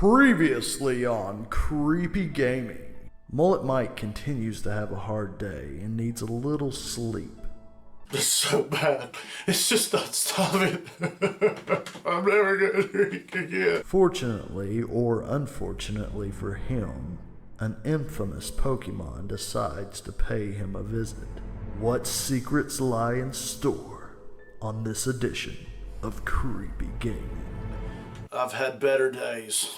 Previously on Creepy Gaming. Mullet Mike continues to have a hard day and needs a little sleep. It's so bad. It's just not stopping. I'm never gonna drink again. Fortunately, or unfortunately for him, an infamous Pokemon decides to pay him a visit. What secrets lie in store on this edition of Creepy Gaming? I've had better days.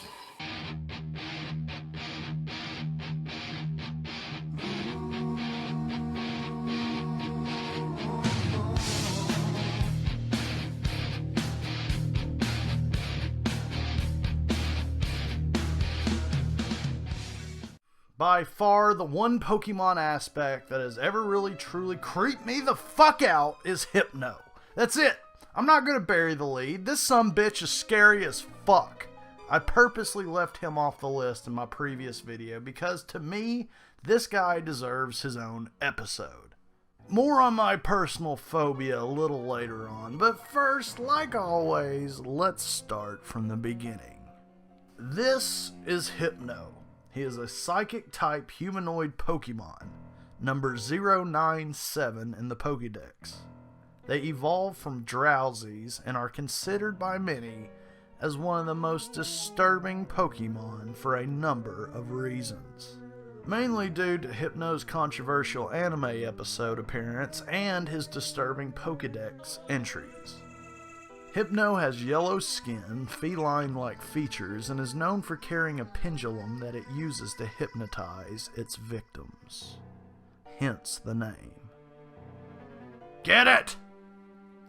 By far, the one Pokemon aspect that has ever really truly creeped me the fuck out is Hypno. That's it. I'm not gonna bury the lead. This sumbitch is scary as fuck. I purposely left him off the list in my previous video because to me, this guy deserves his own episode. More on my personal phobia a little later on, but first, like always, let's start from the beginning. This is Hypno. He is a psychic-type humanoid Pokemon, number 097 in the pokedex. They evolve from Drowsies and are considered by many as one of the most disturbing Pokemon for a number of reasons. Mainly due to Hypno's controversial anime episode appearance and his disturbing pokedex entries. Hypno has yellow skin, feline-like features, and is known for carrying a pendulum that it uses to hypnotize its victims. Hence the name. Get it!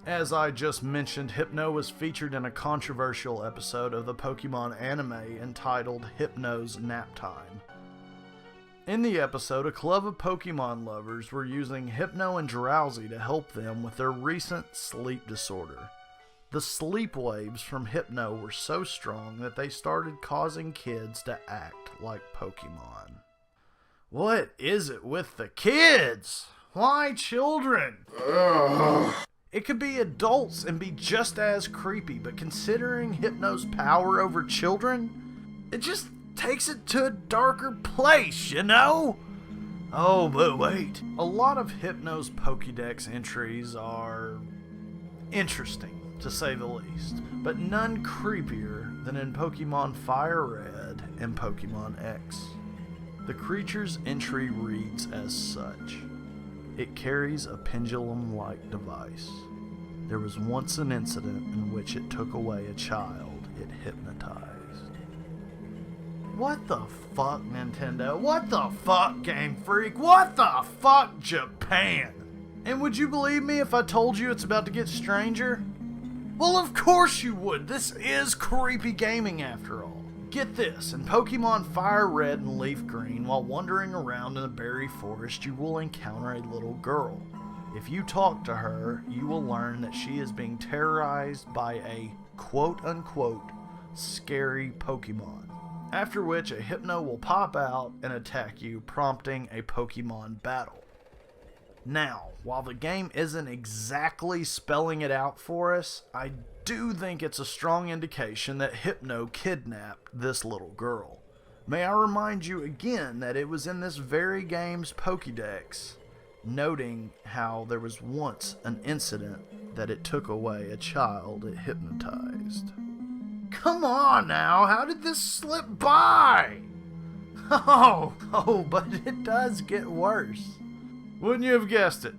As I just mentioned, Hypno was featured in a controversial episode of the Pokemon anime entitled Hypno's Nap Time. In the episode, a club of Pokemon lovers were using Hypno and Drowsy to help them with their recent sleep disorder. The sleep waves from Hypno were so strong that they started causing kids to act like Pokemon. What is it with the kids? Why children? It could be adults and be just as creepy, but considering Hypno's power over children, it just takes it to a darker place, you know? Oh, but wait. A lot of Hypno's Pokédex entries are interesting, to say the least, but none creepier than in Pokemon Fire Red and Pokemon X. The creature's entry reads as such. It carries a pendulum-like device. There was once an incident in which it took away a child it hypnotized. What the fuck, Nintendo? What the fuck, Game Freak? What the fuck, Japan? And would you believe me if I told you it's about to get stranger? Well, of course you would. This is creepy gaming after all. Get this, in Pokemon Fire Red and Leaf Green, while wandering around in a berry forest, you will encounter a little girl. If you talk to her, you will learn that she is being terrorized by a quote-unquote scary Pokemon. After which a Hypno will pop out and attack you, prompting a Pokemon battle. Now, while the game isn't exactly spelling it out for us, I do think it's a strong indication that Hypno kidnapped this little girl. May I remind you again that it was in this very game's Pokédex, noting how there was once an incident that it took away a child it hypnotized. Come on now, how did this slip by? Oh, but it does get worse. Wouldn't you have guessed it?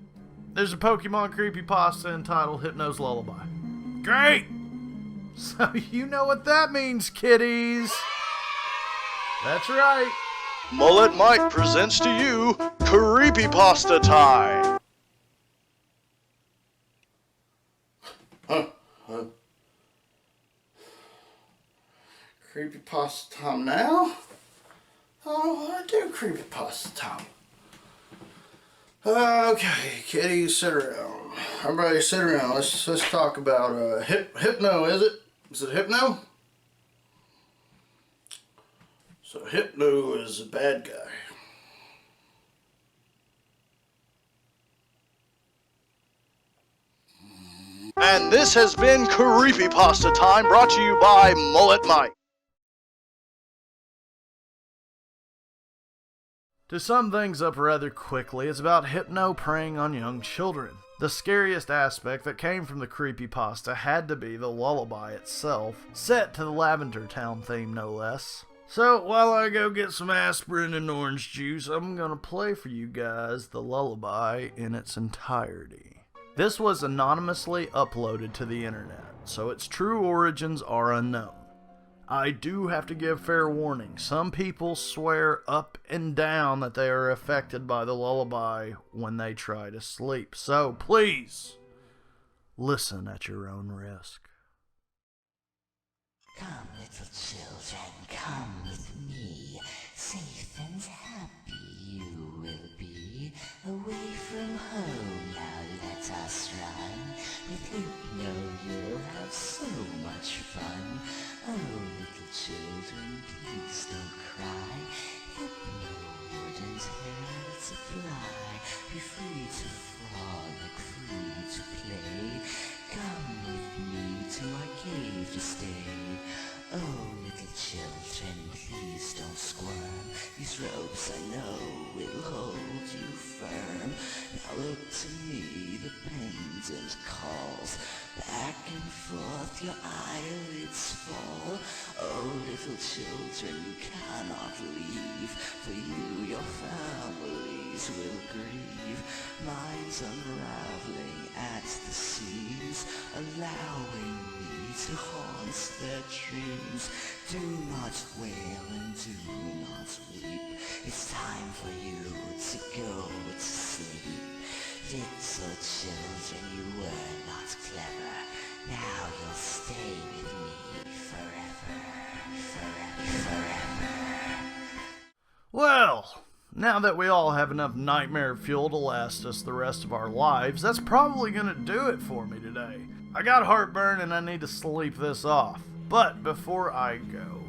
There's a Pokemon Creepypasta entitled Hypno's Lullaby. Great! So you know what that means, kiddies. That's right. Mullet Mike presents to you Creepypasta Time. Creepypasta time now? Oh, I do creepypasta time. Okay, kitties, sit around. Everybody sit around. Let's talk about Hypno, is it? Is it Hypno? So Hypno is a bad guy. And this has been Creepypasta Time, brought to you by Mullet Mike. To sum things up rather quickly, it's about Hypno preying on young children. The scariest aspect that came from the creepypasta had to be the lullaby itself, set to the Lavender Town theme no less. So while I go get some aspirin and orange juice, I'm gonna play for you guys the lullaby in its entirety. This was anonymously uploaded to the internet, so its true origins are unknown. I do have to give fair warning. Some people swear up and down that they are affected by the lullaby when they try to sleep. So please, listen at your own risk. Come, little children, come with me. Safe and happy you will be. Away from home, now let us run. With Hypno you'll have so much fun. Oh, little children, please don't cry. Hypno wouldn't hurt to fly. Be free to frolic, free to play. Come with me to our cave to stay. Oh, little children, please don't squirm. These ropes I know will hold you firm. Now look to me, the pendant calls. Back and forth your eyelids fall. Oh, little children, you cannot leave. For you, your families will grieve. Minds unraveling at the seams, allowing me to haunt their dreams. Do not wail and do not weep. It's time for you to go to sleep. Little children, you were not clever. Now you'll stay with me forever, forever, forever. Well, now that we all have enough nightmare fuel to last us the rest of our lives, that's probably gonna do it for me today. I got heartburn and I need to sleep this off. But before I go,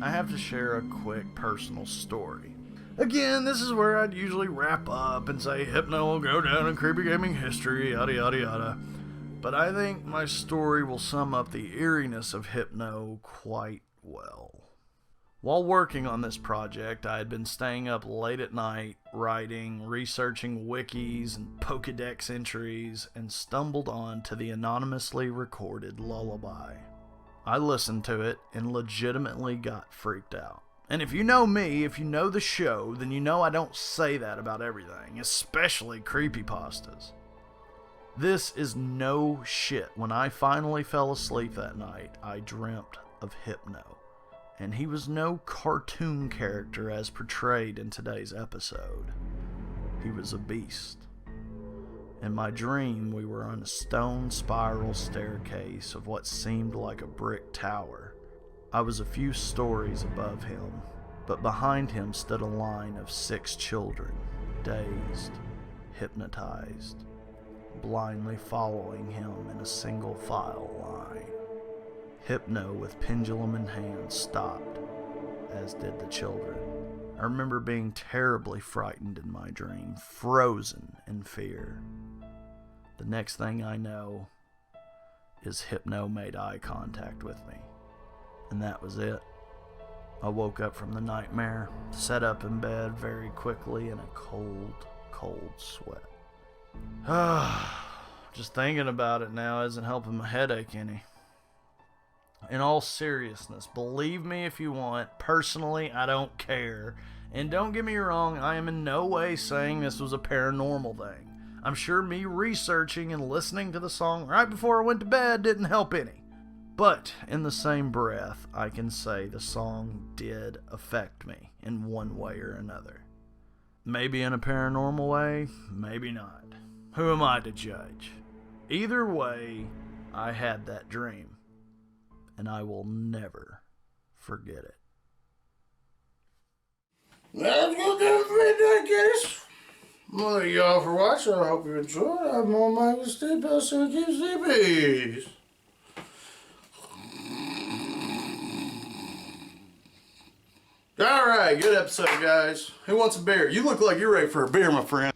I have to share a quick personal story. Again, this is where I'd usually wrap up and say Hypno will go down in creepy gaming history, yada yada yada. But I think my story will sum up the eeriness of Hypno quite well. While working on this project, I had been staying up late at night, writing, researching wikis and pokedex entries, and stumbled on to the anonymously recorded lullaby. I listened to it and legitimately got freaked out. And if you know me, if you know the show, then you know I don't say that about everything, especially creepypastas. This is no shit. When I finally fell asleep that night, I dreamt of Hypno. And he was no cartoon character as portrayed in today's episode. He was a beast. In my dream, we were on a stone spiral staircase of what seemed like a brick tower. I was a few stories above him, but behind him stood a line of 6 children, dazed, hypnotized, blindly following him in a single file line. Hypno, with pendulum in hand, stopped, as did the children. I remember being terribly frightened in my dream, frozen in fear. The next thing I know is Hypno made eye contact with me. And that was it. I woke up from the nightmare, sat up in bed very quickly in a cold, cold sweat. Just thinking about it now isn't helping my headache any. In all seriousness, believe me if you want, personally, I don't care. And don't get me wrong, I am in no way saying this was a paranormal thing. I'm sure me researching and listening to the song right before I went to bed didn't help any. But in the same breath, I can say the song did affect me in one way or another. Maybe in a paranormal way, maybe not. Who am I to judge? Either way, I had that dream, and I will never forget it. Let's go down for it, guys. Well, thank y'all for watching. I hope you enjoyed. I'm on Michael Steve, so keep sleepy. Alright, good episode, guys. Who wants a beer? You look like you're ready for a beer, my friend.